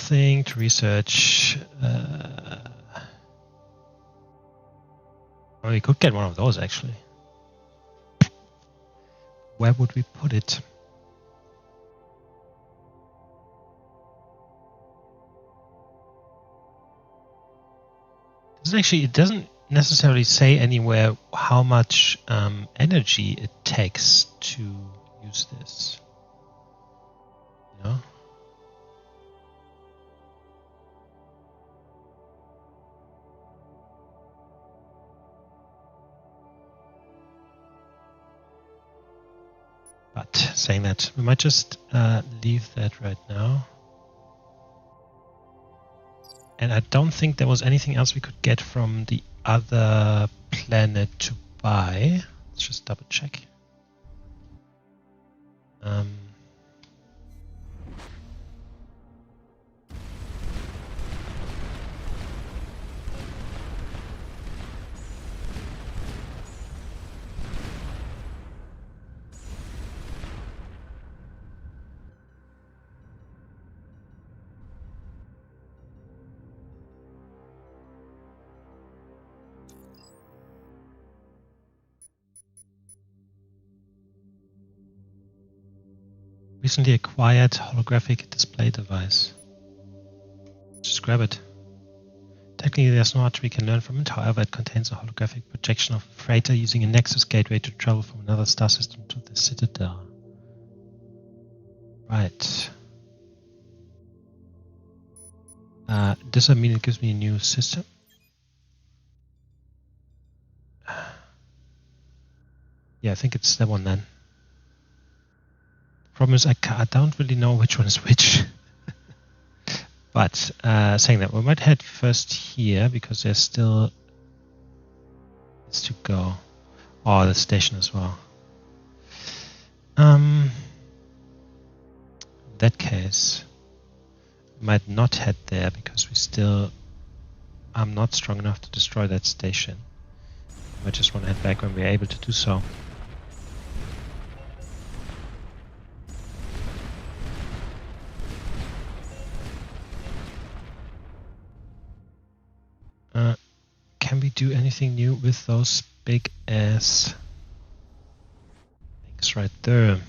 nothing to research. Well, we could get one of those actually. Where would we put it? It doesn't necessarily say anywhere how much energy it takes to use this. You know? But saying that, we might just leave that right now. And I don't think there was anything else we could get from the other planet to buy. Let's just double check. Recently acquired holographic display device. Just grab it. Technically there's not much we can learn from it, however it contains a holographic projection of a freighter using a Nexus gateway to travel from another star system to the Citadel. Right. Does that mean it gives me a new system? Yeah, I think it's that one then. Problem is I don't really know which one is which. But saying that, we might head first here because there's still to go. Oh, the station as well. In that case, we might not head there because I'm not strong enough to destroy that station. I just want to head back when we're able to do so. Can we do anything new with those big ass things right there?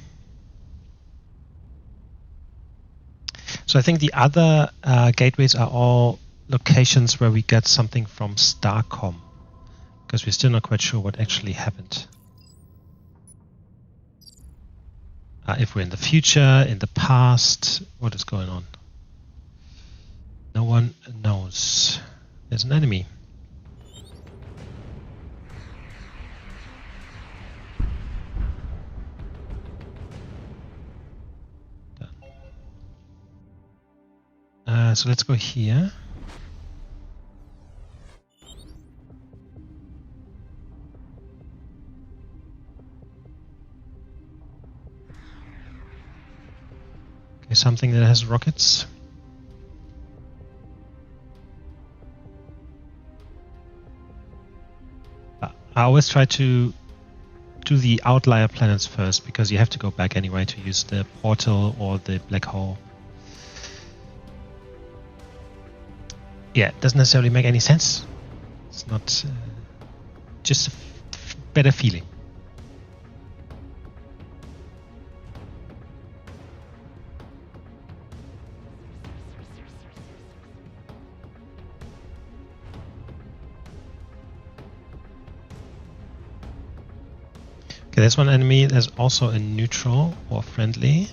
So I think the other gateways are all locations where we get something from Starcom, because we're still not quite sure what actually happened. If we're in the future, in the past, what is going on? No one knows. There's an enemy. So let's go here. Okay, something that has rockets. I always try to do the outlier planets first because you have to go back anyway to use the portal or the black hole. Yeah, it doesn't necessarily make any sense. It's not just a better feeling. Okay, there's one enemy. There's also a neutral or friendly.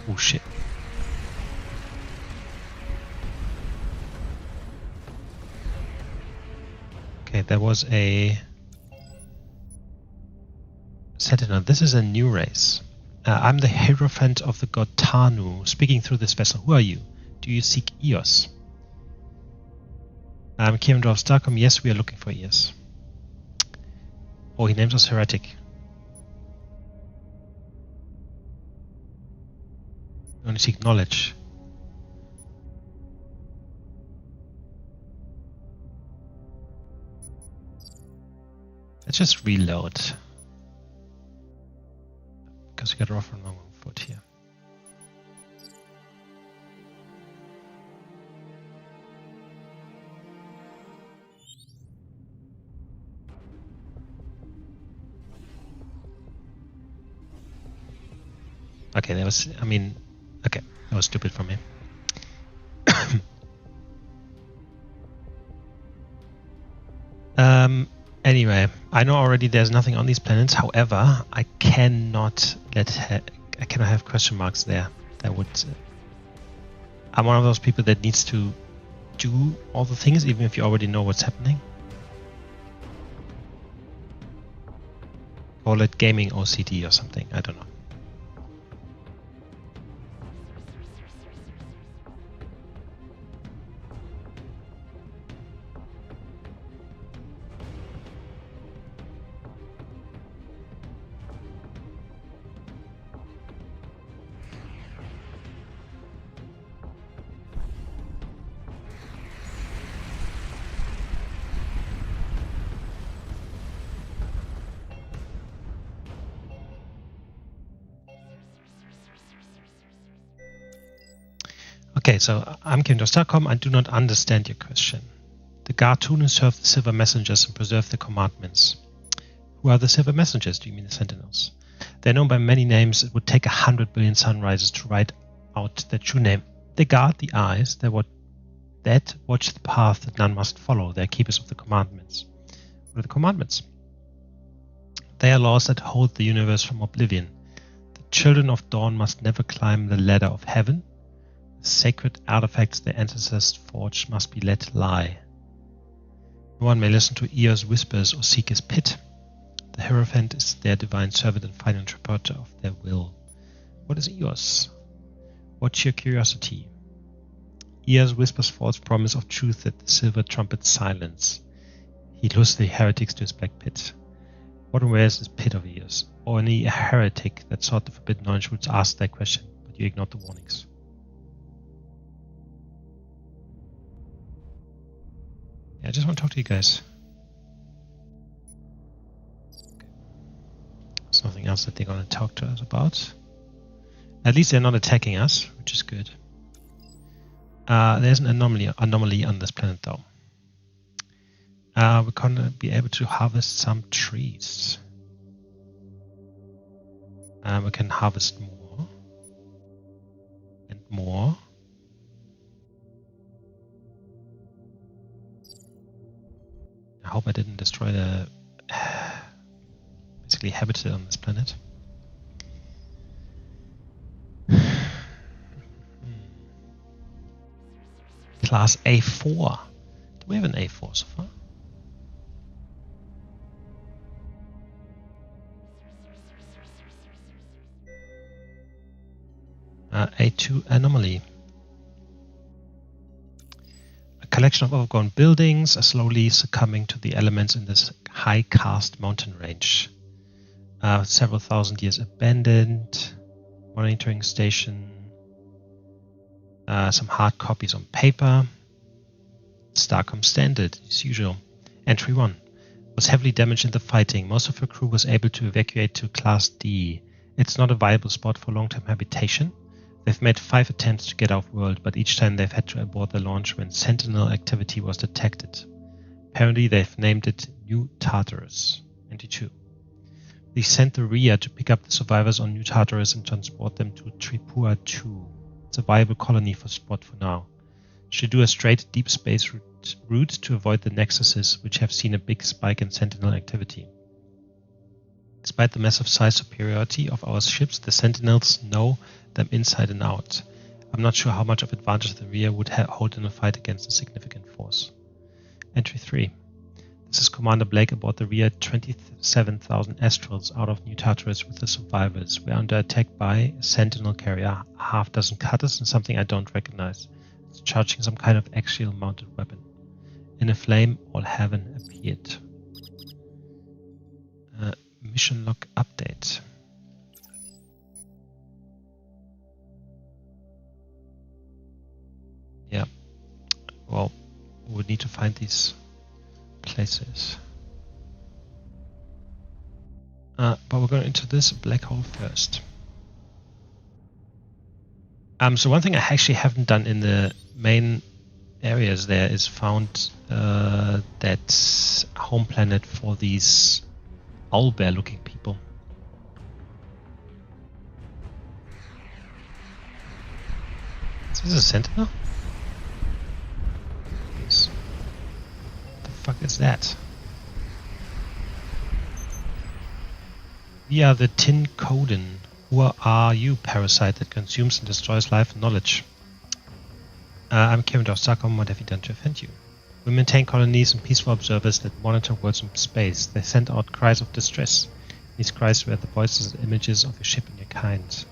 Oh shit. Okay, there was a Sentinel. This is a new race. I'm the Hierophant of the god Tanu, speaking through this vessel. Who are you? Do you seek Eos? I'm Kirimdor of Starcom. Yes, we are looking for Eos. Oh, he names us heretic. We only seek knowledge. Let's just reload. because we got off on the wrong foot here. Okay, that was, okay, that was stupid from me. Anyway, I know already there's nothing on these planets. However, I cannot have question marks there. That would. I'm one of those people that needs to do all the things, even if you already know what's happening. Call it gaming OCD or something. I don't know. Okay, so I'm Kirimdor Starcom. I do not understand your question. The guard who serve the silver messengers and preserve the commandments. Who are the silver messengers? Do you mean the sentinels? They're known by many names. It would take 100 billion sunrises to write out their true name. They guard the eyes that watch the path that none must follow. They are keepers of the commandments. What are the commandments? They are laws that hold the universe from oblivion. The children of dawn must never climb the ladder of heaven. Sacred artifacts their ancestors forged must be let lie. No one may listen to Eos whispers or seek his pit. The Hierophant is their divine servant and final interpreter of their will. What is Eos? What's your curiosity? Eos whispers false promise of truth that the silver trumpets silence. He lures the heretics to his black pit. What and where is this pit of Eos? Or any heretic that sought the forbidden knowledge would ask that question, but you ignored the warnings. I just want to talk to you guys. Okay. There's nothing else that they're going to talk to us about. At least they're not attacking us, which is good. There's an anomaly on this planet, though. We're going to be able to harvest some trees. We can harvest more and more. I hope I didn't destroy the basically habitat on this planet. Class A4. Do we have an A4 so far? A2 anomaly. Collection of overgrown buildings are slowly succumbing to the elements in this high karst mountain range. Several thousand years abandoned. Monitoring station. Some hard copies on paper. Starcom standard, as usual. Entry 1. Was heavily damaged in the fighting. Most of her crew was able to evacuate to Class D. It's not a viable spot for long-term habitation. They've made 5 attempts to get off-world, but each time they've had to abort the launch when Sentinel activity was detected. Apparently they've named it New Tartarus. 92. They sent the RIA to pick up the survivors on New Tartarus and transport them to Tripura 2. It's a viable colony for Spot for now. Should do a straight deep space route to avoid the Nexuses, which have seen a big spike in Sentinel activity. Despite the massive size superiority of our ships, the Sentinels know them inside and out. I'm not sure how much of advantage the rear would hold in a fight against a significant force. Entry 3. This is Commander Blake aboard the rear 27,000 Astrals out of New Tartarus with the survivors. We're under attack by a Sentinel carrier, a half-dozen cutters, and something I don't recognize. It's charging some kind of axial mounted weapon. In a flame, all heaven appeared. Mission log update. Yeah, well, we would need to find these places. But we're going into this black hole first. So one thing I actually haven't done in the main areas there is found that home planet for these owlbear-looking people. Is this a sentinel? Yes. What the fuck is that? We are the Tin Coden. Who are you, parasite that consumes and destroys life and knowledge? I'm Kirimdor, Starcom. What have you done to offend you? We maintain colonies and peaceful observers that monitor worlds from space. They send out cries of distress. These cries were the voices and images of your ship and your kind.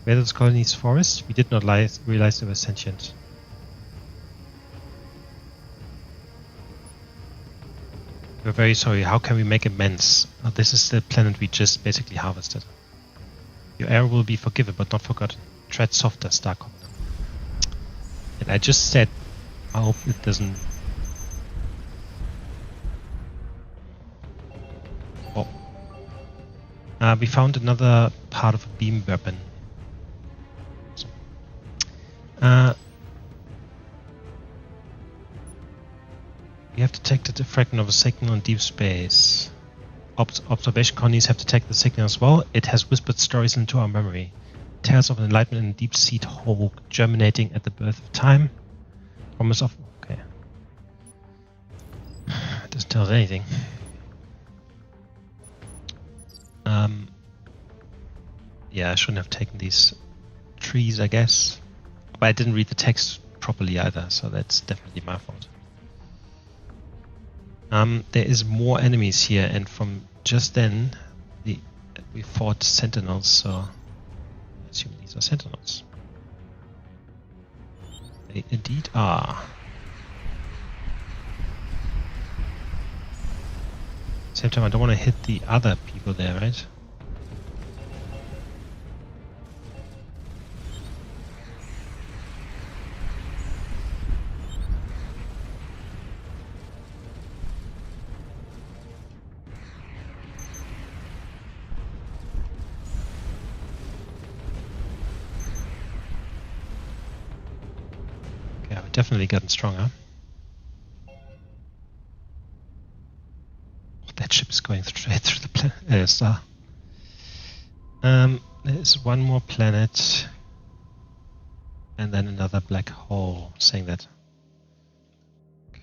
Were those colonies forests? We did not realize they were sentient. We're very sorry. How can we make amends? This is the planet we just basically harvested. Your error will be forgiven, but not forgotten. Tread softer, Starcom. And I just said, I hope it doesn't... Oh. We found another part of a beam weapon. So, we have detected a fragment of a signal in deep space. Observation colonies have detected the signal as well. It has whispered stories into our memory. Tales of enlightenment in a deep-seed hole, germinating at the birth of time. Promise of... Okay. It doesn't tell us anything. Yeah, I shouldn't have taken these trees, I guess. But I didn't read the text properly either, so that's definitely my fault. There is more enemies here, and from just then, we fought sentinels, so I assume these are sentinels. They indeed are. Same time, I don't want to hit the other people there, right? Okay, I've definitely gotten stronger. That ship is going straight through the star. There's one more planet, and then another black hole, saying that. Okay.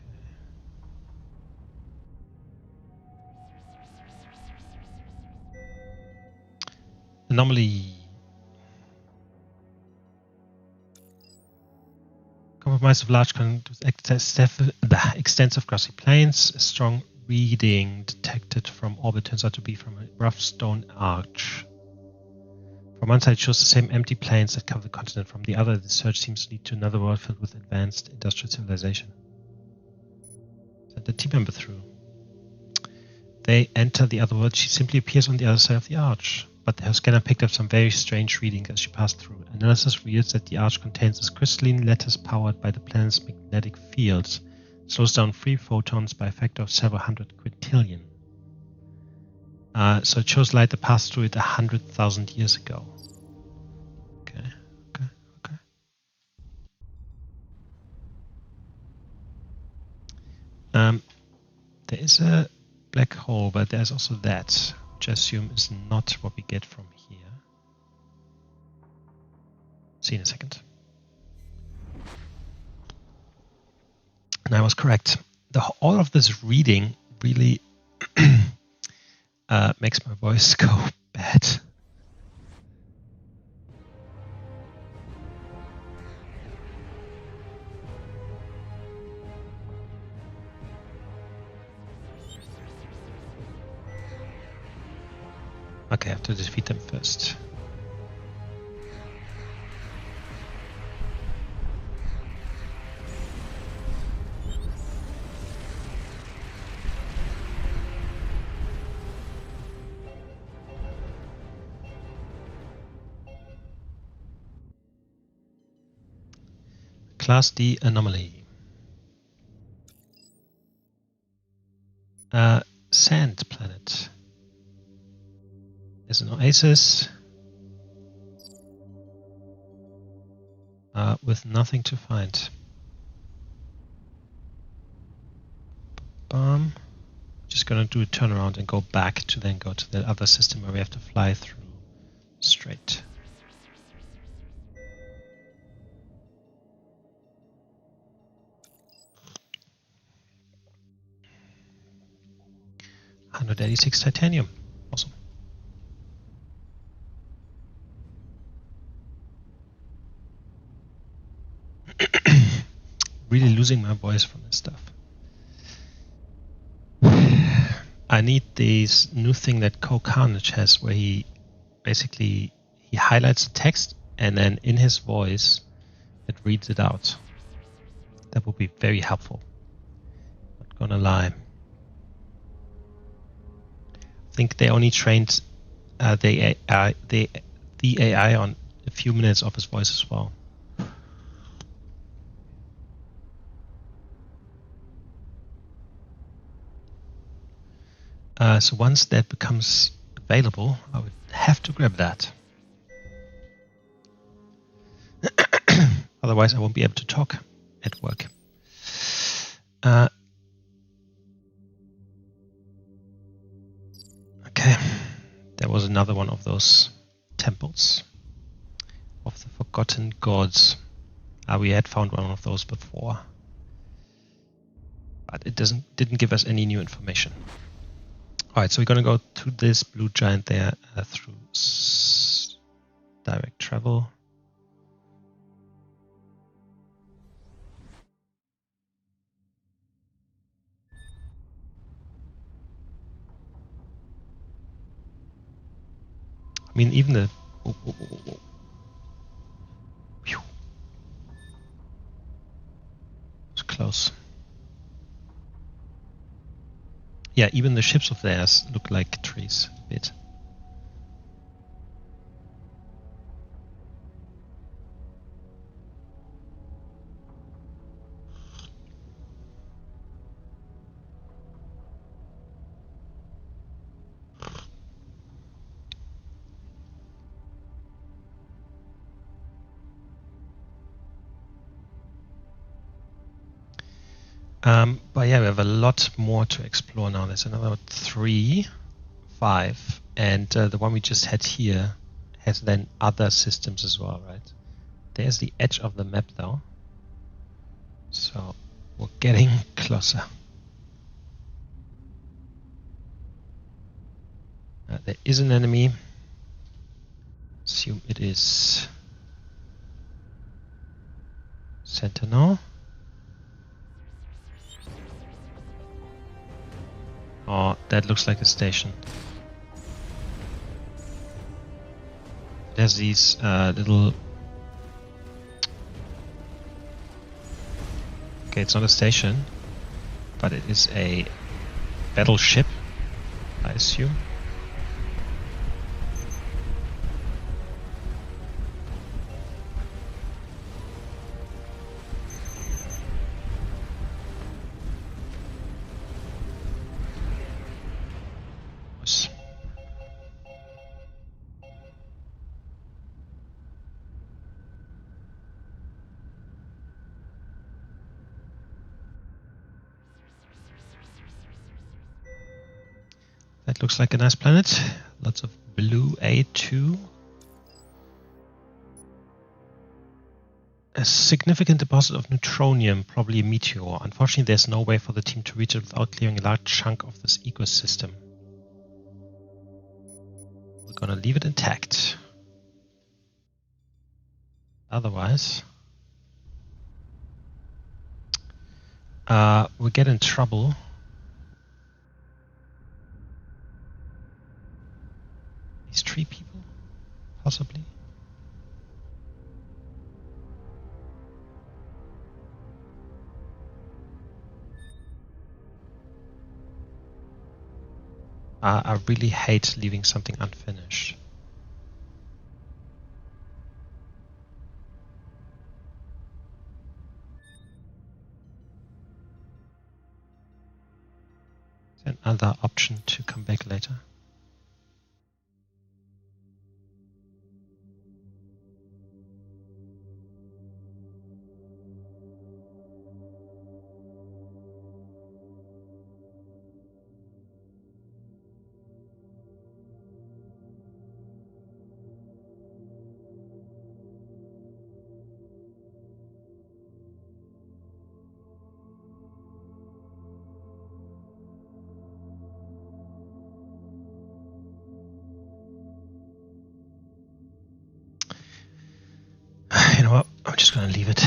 Anomaly. Compromise of large extensive grassy plains. A strong reading detected from orbit turns out to be from a rough stone arch. From one side it shows the same empty plains that cover the continent. From the other, the search seems to lead to another world filled with advanced industrial civilization. Send the team member through. They enter the other world. She simply appears on the other side of the arch. But her scanner picked up some very strange readings as she passed through. Analysis reveals that the arch contains crystalline letters powered by the planet's magnetic fields. It slows down free photons by a factor of several hundred quintillion. So it shows light that passed through it 100,000 years ago. Okay. There is a black hole, but there's also that, which I assume is not what we get from here. See you in a second. And I was correct. All of this reading really makes my voice go bad. Okay, I have to defeat them first. Class D anomaly. Sand planet. There's an oasis. with nothing to find. Just gonna do a turnaround and go back to then go to the other system where we have to fly through straight. $186 titanium. Awesome. Really losing my voice from this stuff. I need this new thing that Carnage has, where he basically highlights the text and then in his voice it reads it out. That would be very helpful. Not gonna lie. I think they only trained the AI on a few minutes of his voice as well. So once that becomes available, I would have to grab that. Otherwise, I won't be able to talk at work. Okay, there was another one of those temples of the forgotten gods. We had found one of those before, but it didn't give us any new information. All right, so we're going to go to this blue giant there through direct travel. I mean, even the... Whew. It's close. Yeah, even the ships of theirs look like trees a bit. But yeah, we have a lot more to explore now. There's another 3, 5, and the one we just had here has then other systems as well, right? There's the edge of the map though. So we're getting closer. There is an enemy. Assume it is Sentinel. Oh, that looks like a station. There's these little... Okay, it's not a station, but it is a battleship, I assume. That looks like a nice planet. Lots of blue A2. A significant deposit of neutronium, probably a meteor. Unfortunately, there's no way for the team to reach it without clearing a large chunk of this ecosystem. We're gonna leave it intact. Otherwise, we'll get in trouble. These tree people, possibly. I really hate leaving something unfinished. Is another option to come back later? gonna leave it.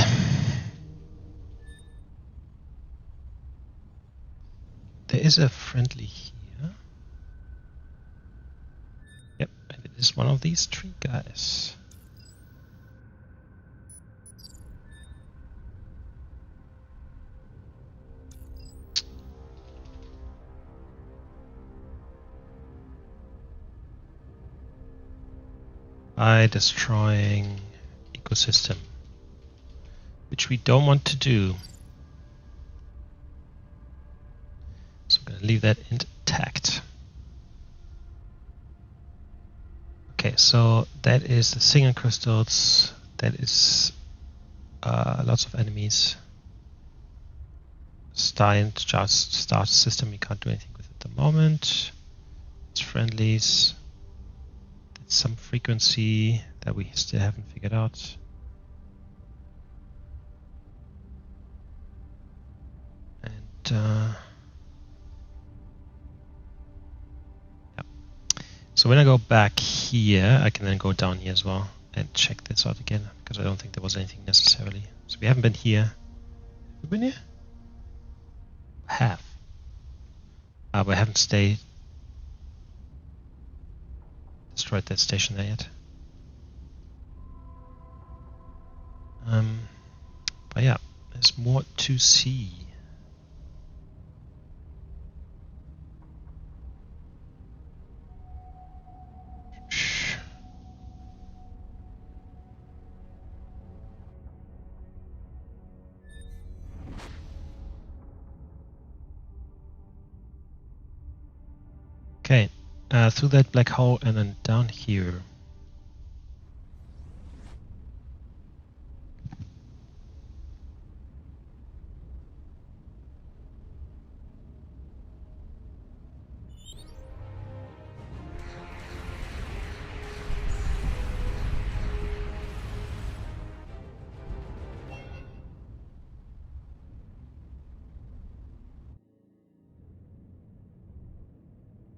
There is a friendly here. Yep, and it is one of these 3 guys. By destroying ecosystem, which we don't want to do. So I'm going to leave that intact. Okay, so that is the single crystals. That is lots of enemies. Star system we can't do anything with at the moment. It's friendlies. Some frequency that we still haven't figured out. And yeah. So when I go back here, I can then go down here as well and check this out again, because I don't think there was anything necessarily. So we haven't been here. Have we been here? We have. But I haven't destroyed that station there yet. But yeah, there's more to see. Okay. Through that black hole and then down here.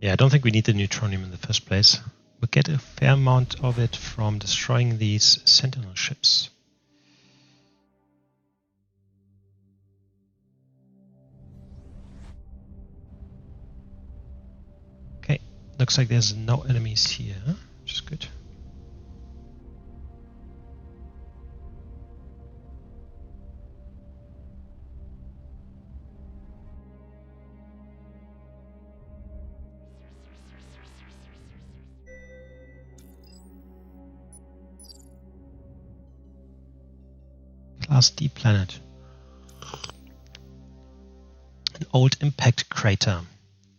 Yeah, I don't think we need the neutronium in the first place. We'll get a fair amount of it from destroying these Sentinel ships. Okay, looks like there's no enemies here, which is good. Class D planet. An old impact crater.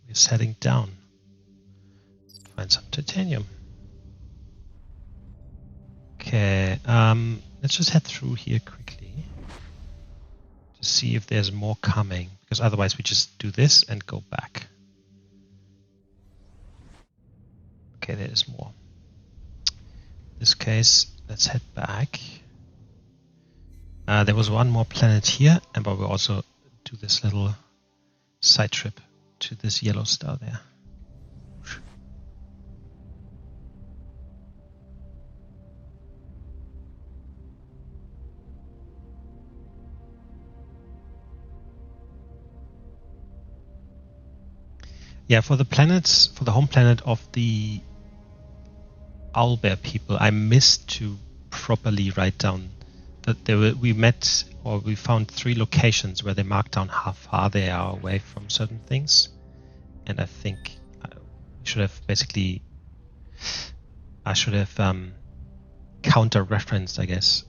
We're heading down. Find some titanium. Okay, let's just head through here quickly to see if there's more coming, because otherwise we just do this and go back. Okay, there is more. In this case, let's head back. There was one more planet here, and but we'll also do this little side trip to this yellow star there. Yeah, for the planets, for the home planet of the Owlbear people, I missed to properly write down that we found 3 locations where they marked down how far they are away from certain things, and I think I should have counter-referenced, I guess,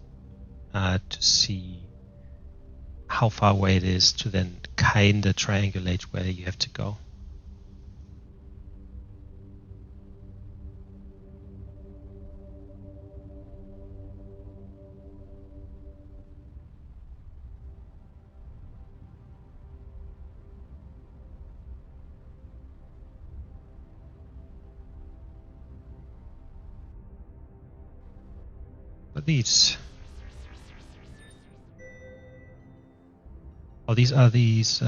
to see how far away it is to then kind of triangulate where you have to go. These. Oh, these are these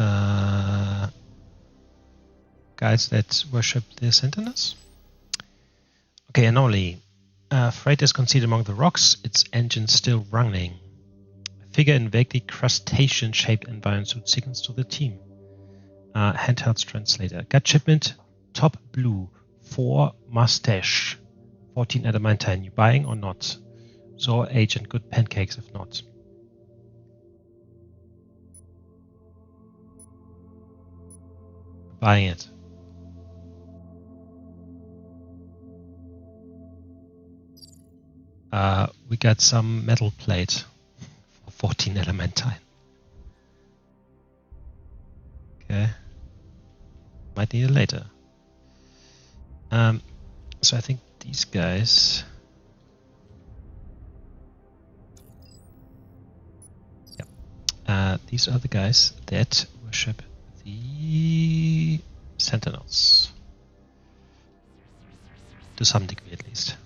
guys that worship the Sentinels. Okay, anomaly. Freight is concealed among the rocks. Its engine still running. figure in vaguely crustacean-shaped environment suit signals to the team. Handheld translator. Got shipment, top blue, 4 mustache, 14 adamantine. You buying or not? Zor agent, good pancakes if not. Buying it. We got some metal plate for 14 adamantine. Okay. Might need it later. So I think these guys. Yep. These are the guys that worship the Sentinels. To some degree at least.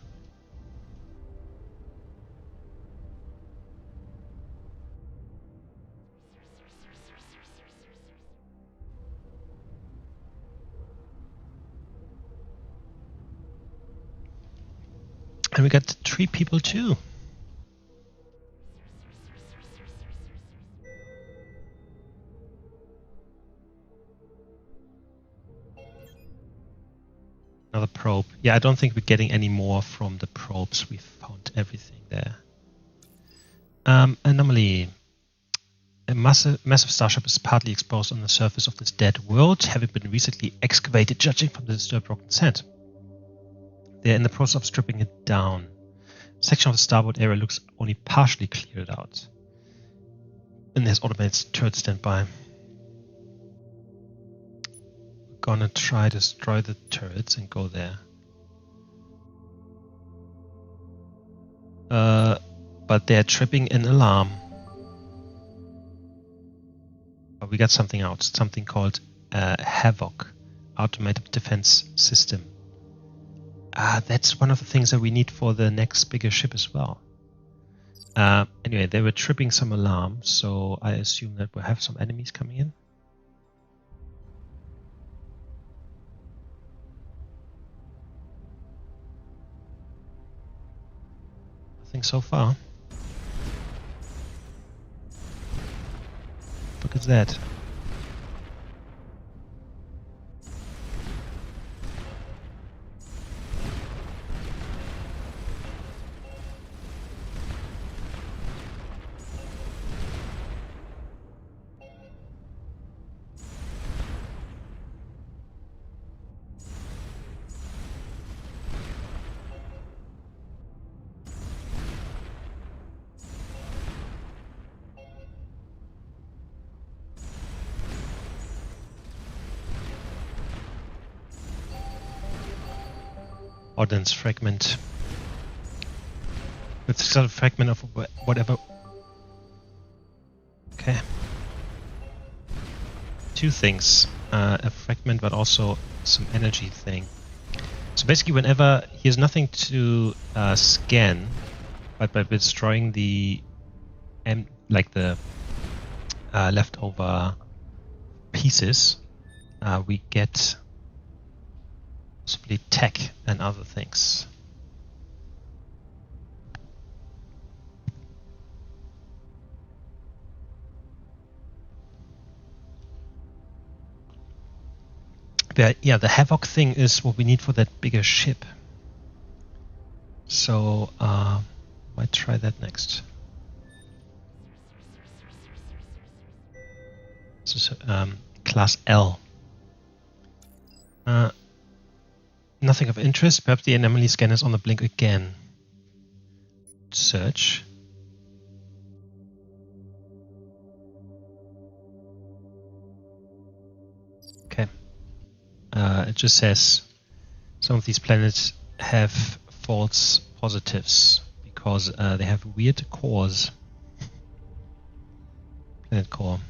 And we got 3 people too. Another probe. Yeah, I don't think we're getting any more from the probes. We've found everything there. Anomaly. A massive starship is partly exposed on the surface of this dead world, having been recently excavated, judging from the disturbed rock and sand. They're in the process of stripping it down. A section of the starboard area looks only partially cleared out. And there's automated turret standby. We're gonna try to destroy the turrets and go there. But they're tripping an alarm. But we got something out. Something called Havoc, Automated Defense System. That's one of the things that we need for the next bigger ship as well. Anyway, they were tripping some alarms, so I assume that we'll have some enemies coming in. Nothing so far. Look at that. Ordnance fragment. With sort of fragment of whatever. Okay. 2 things. A fragment, but also some energy thing. So basically, whenever he has nothing to scan, but by destroying the leftover pieces, we get possibly tech and other things. Yeah, the Havoc thing is what we need for that bigger ship. So, might try that next. This is Class L. Nothing of interest. Perhaps the anomaly scanner is on the blink again. Search. Okay. It just says some of these planets have false positives because they have weird cores. Planet core.